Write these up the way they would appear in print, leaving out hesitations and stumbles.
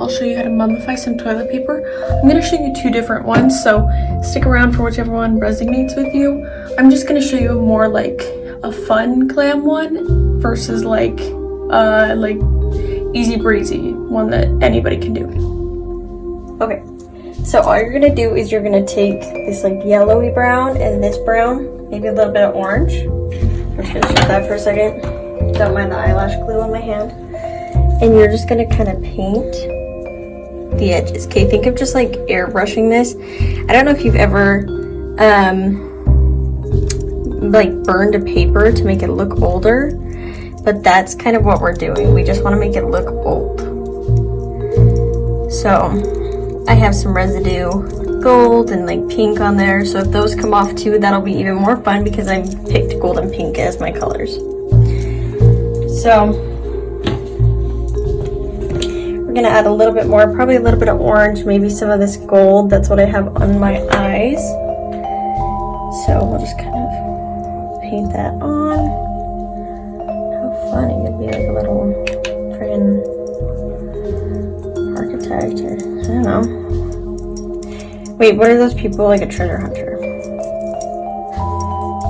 I'll show you how to mummify some toilet paper. I'm going to show you 2 different ones, so stick around for whichever one resonates with you. I'm just going to show you more like a fun glam one versus like easy breezy one that anybody can do. Okay, so all you're going to do is you're going to take this like yellowy brown and this brown, maybe a little bit of orange. I'm just going to show that for a second. Don't mind the eyelash glue on my hand. And you're just gonna kind of paint the edges. Okay, think of just like airbrushing this. I don't know if you've ever like burned a paper to make it look older, but that's kind of what we're doing. We just want to make it look old. So I have some residue gold and like pink on there, so if those come off too, that'll be even more fun because I picked gold and pink as my colors. So we're gonna add a little bit more, probably a little bit of orange, maybe some of this gold. That's what I have on my eyes. So we'll just kind of paint that on. How fun, it could be like a little friggin' architect or, I don't know. Wait, what are those people, like a treasure hunter?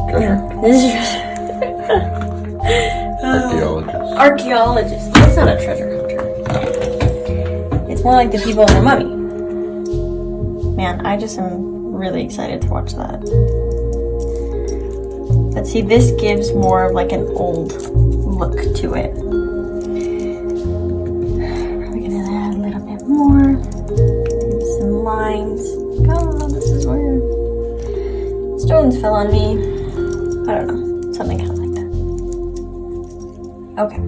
Treasure? Yeah, this is Archaeologist. Archaeologist. That's not a treasure hunter. It's more like the people in the Mummy. Man, I just am really excited to watch that. But see, this gives more of like an old look to it. We're gonna add a little bit more. Maybe some lines. Oh, this is weird. Stones fell on me. I don't know. Something kind of like that. Okay.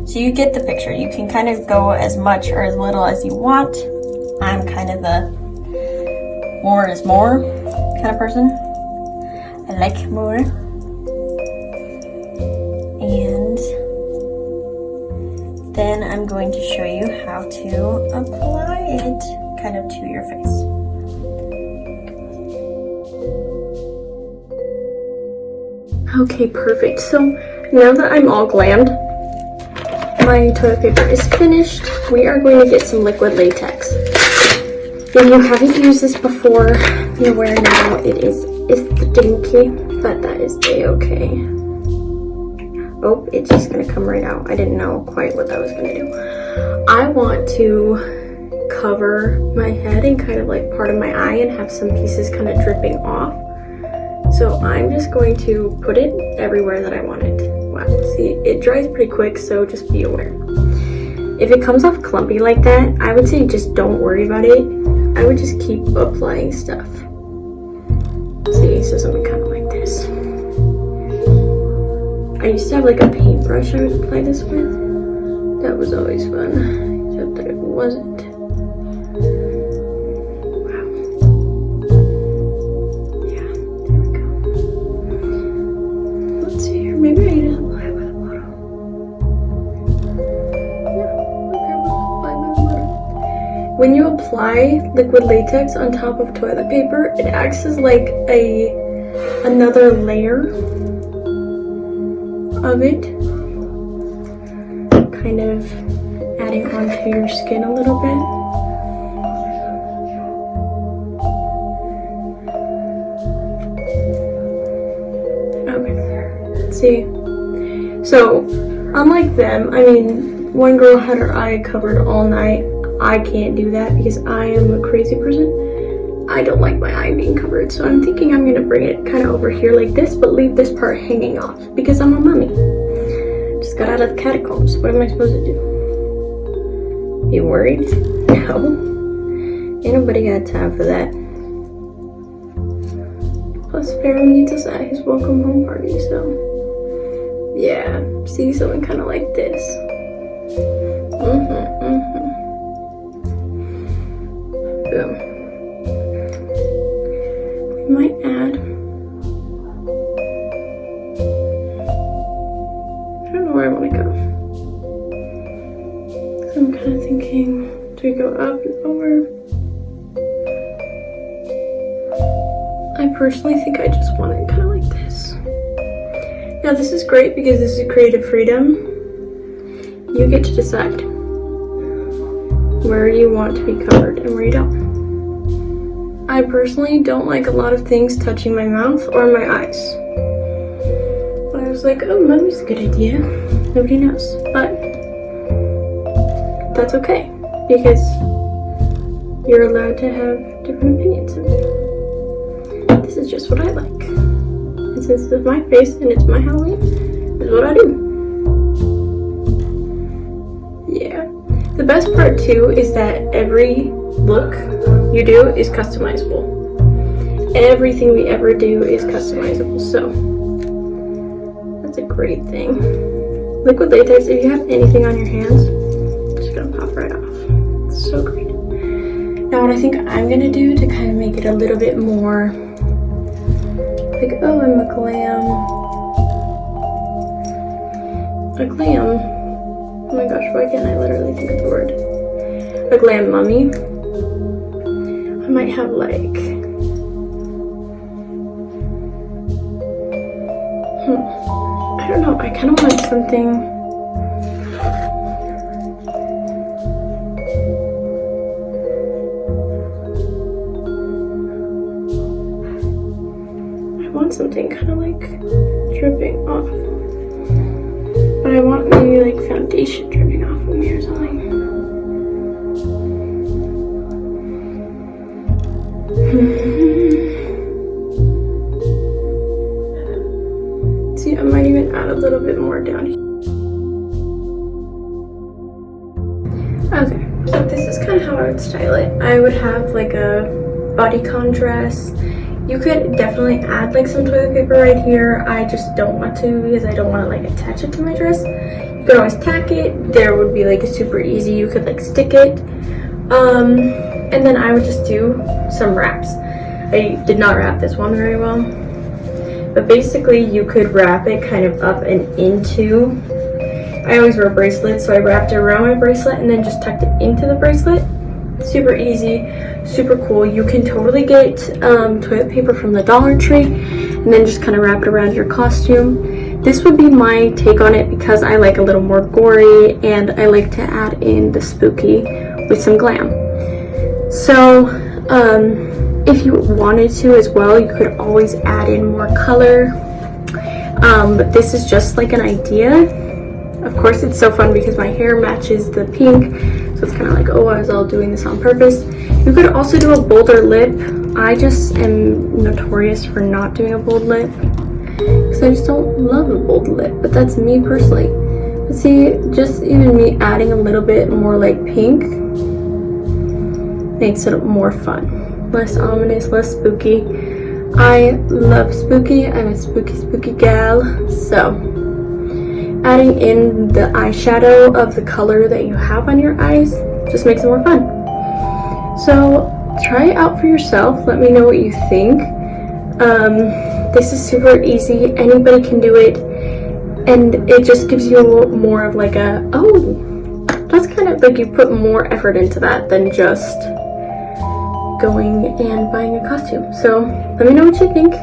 So you get the picture. You can kind of go as much or as little as you want. I'm kind of the more is more kind of person. I like more. And then I'm going to show you how to apply it kind of to your face. Okay, perfect. So now that I'm all glammed, my toilet paper is finished. We are going to get some liquid latex. If you haven't used this before, be aware now it's stinky, but that is a-okay. Oh, it's just gonna come right out. I didn't know quite what that was gonna do. I want to cover my head and kind of like part of my eye and have some pieces kind of dripping off. So I'm just going to put it everywhere that I want it. Wow, see, it dries pretty quick, so just be aware. If it comes off clumpy like that, I would say just don't worry about it. I would just keep applying stuff. See, so something kind of like this. I used to have like a paintbrush I would apply this with. That was always fun, except that it wasn't. Wow. Yeah, there we go. Let's see here, maybe I need to apply with a bottle. Yeah, okay, we'll apply with a bottle. When you apply liquid latex on top of toilet paper, it acts as like another layer of it, kind of adding onto your skin a little bit. Okay, let's see. So, unlike them, I mean, one girl had her eye covered all night. I can't do that because I am a crazy person. I don't like my eye being covered, so I'm thinking I'm gonna bring it kind of over here like this, but leave this part hanging off because I'm a mummy. Just got out of the catacombs. What am I supposed to do? You worried? No. Ain't nobody got time for that. Plus, Pharaoh needs us at his welcome home party, so yeah. See, something kind of like this. Boom. Might add, I don't know where I want to go. So I'm kind of thinking, do we go up and over? I personally think I just want it kind of like this. Now this is great because this is creative freedom. You get to decide. where you want to be covered and where you don't. I personally don't like a lot of things touching my mouth or my eyes. But I was like, oh, Mummy's a good idea. Nobody knows. But that's okay, because you're allowed to have different opinions of me. This is just what I like. And since it's my face and it's my Halloween, this is what I do. Yeah. The best part too is that every look you do is customizable. Everything we ever do is customizable, so that's a great thing. Liquid latex, if you have anything on your hands, it's just gonna pop right off. It's so great. Now what I think I'm gonna do to kind of make it a little bit more like, oh, I'm a glam. Oh my gosh, why can't I literally think of the word? A glam mummy. I might have like, I don't know, I kind of want something, kind of like dripping off, but I want maybe like foundation dripping off of me or something. See, I might even add a little bit more down here. Okay, so this is kind of how I would style it. I would have like a bodycon dress. You could definitely add like some toilet paper right here. I just don't want to because I don't want to like attach it to my dress. You could always tack it. There would be like a super easy, you could like stick it. And then I would just do some wraps. I did not wrap this one very well. But basically you could wrap it kind of up and into. I always wear bracelets, so I wrapped it around my bracelet and then just tucked it into the bracelet. Super easy, super cool. You can totally get toilet paper from the Dollar Tree and then just kind of wrap it around your costume. This would be my take on it because I like a little more gory and I like to add in the spooky with some glam. So if you wanted to as well, you could always add in more color, but this is just like an idea. Of course, it's so fun because my hair matches the pink, so it's kind of like, oh, I was all doing this on purpose. You could also do a bolder lip. I just am notorious for not doing a bold lip because I just don't love a bold lip, but that's me personally. But see, just even me adding a little bit more like pink makes it more fun. Less ominous, less spooky. I love spooky. I'm a spooky gal, so adding in the eyeshadow of the color that you have on your eyes just makes it more fun. So try it out for yourself. Let me know what you think. This is super easy. Anybody can do it. And it just gives you more of like a, oh, that's kind of like you put more effort into that than just going and buying a costume. So let me know what you think.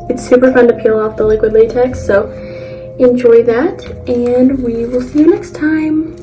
It's super fun to peel off the liquid latex. So enjoy that, and we will see you next time.